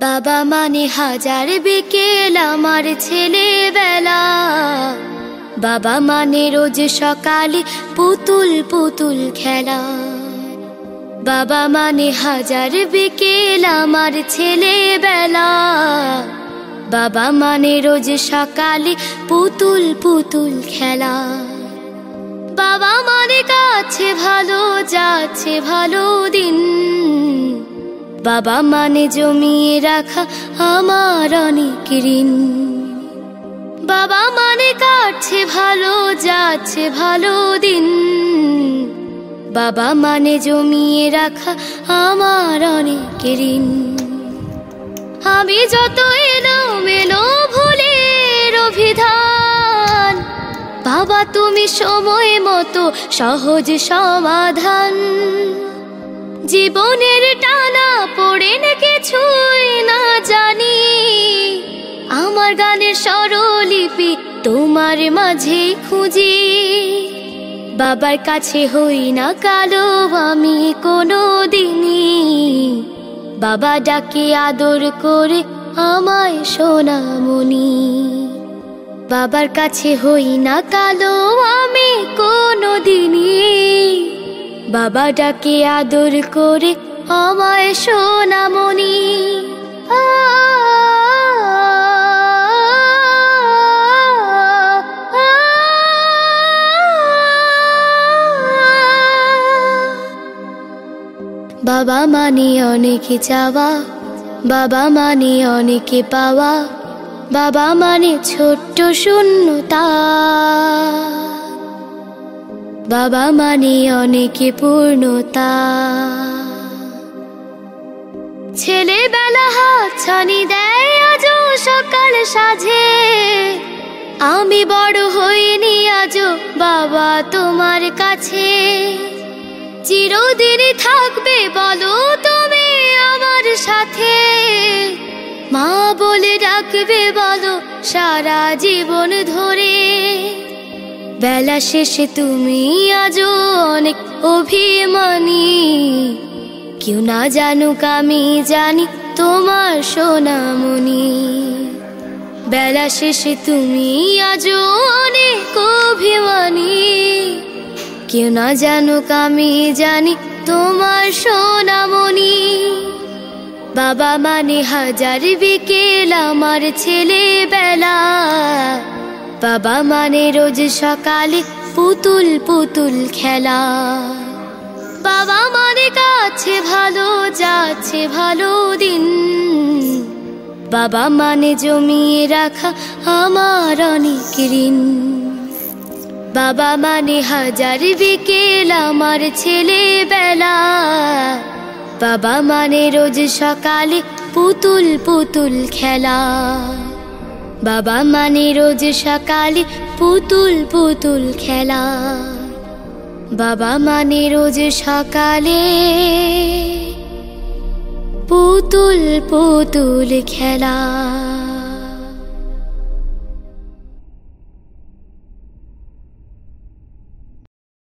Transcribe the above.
বাবা মানে হাজার বিকেল আমার ছেলেবেলা। বাবা মানে রোজ সকালে পুতুল পুতুল খেলা। বাবা মানে হাজার বিকেল আমার ছেলেবেলা। বাবা মানে রোজ সকালে পুতুল পুতুল খেলা। বাবা মানে কাছে ভালো যাচ্ছে ভালো দিন। বাবা মানে জমিয়ে রাখা আমার অনেক ঋণ। বাবা মানে কাটছে ভালো যাচ্ছে ভালো দিন। বাবা মানে জমিয়ে রাখা আমার অনেক ঋণ। আমি যত এলোমেলো ভুলের অভিধান, বাবা তুমি সময় মতো সহজ সমাধান। জীবনের টানা পড়ে না কিছুই না জানি, আমার গানের স্বরলিপি তোমার মাঝে খুঁজি। বাবার কাছে হই না কালো আমি কোনো দিনই, বাবা ডাকে আদর করে আমায় সোনামণি। বাবার কাছে হই না কালো আমি কোনো দিনই, বাবা ডাকে আদর করে আমায় সোনামণি। বাবা মানে অনেক চাওয়া, বাবা মানে অনেক পাওয়া। বাবা মানে ছোট্ট শূন্যতা, বাবা মানে অনেক পূর্ণতা। ছেলেবেলা হাত ছানি দেয় আজও সকাল সাজে। আমি বড় হইনি আজও বাবা তোমার কাছে। চিরদিন থাকবে বলো তুমি আমার সাথে, মা বলে ডাকবে বলো সারা জীবন ধরে। বেলা শেষে তুমি আজও অনেক অভিমানী, কেউ না জানুক আমি জানি তোমার সোনামণি। বেলা শেষে তুমি আজও অনেক অভিমানী, কেউ না জানুক আমি জানি তোমার সোনামণি। বাবা মানে হাজার বিকেল আমার ছেলেবেলা। বাবা মানে রোজ সকালে পুতুল পুতুল খেলা। বাবা মানে কাছে ভালো যাচ্ছে ভালো দিন। বাবা মানে জমিয়ে রাখা আমার অনেক ঋণ। বাবা মানে হাজার বিকেল আমার ছেলেবেলা। বাবা মানে রোজ সকালে পুতুল পুতুল খেলা। বাবা মানে রোজ সকালে পুতুল পুতুল খেলা। বাবা মানে রোজ সকালে পুতুল পুতুল খেলা।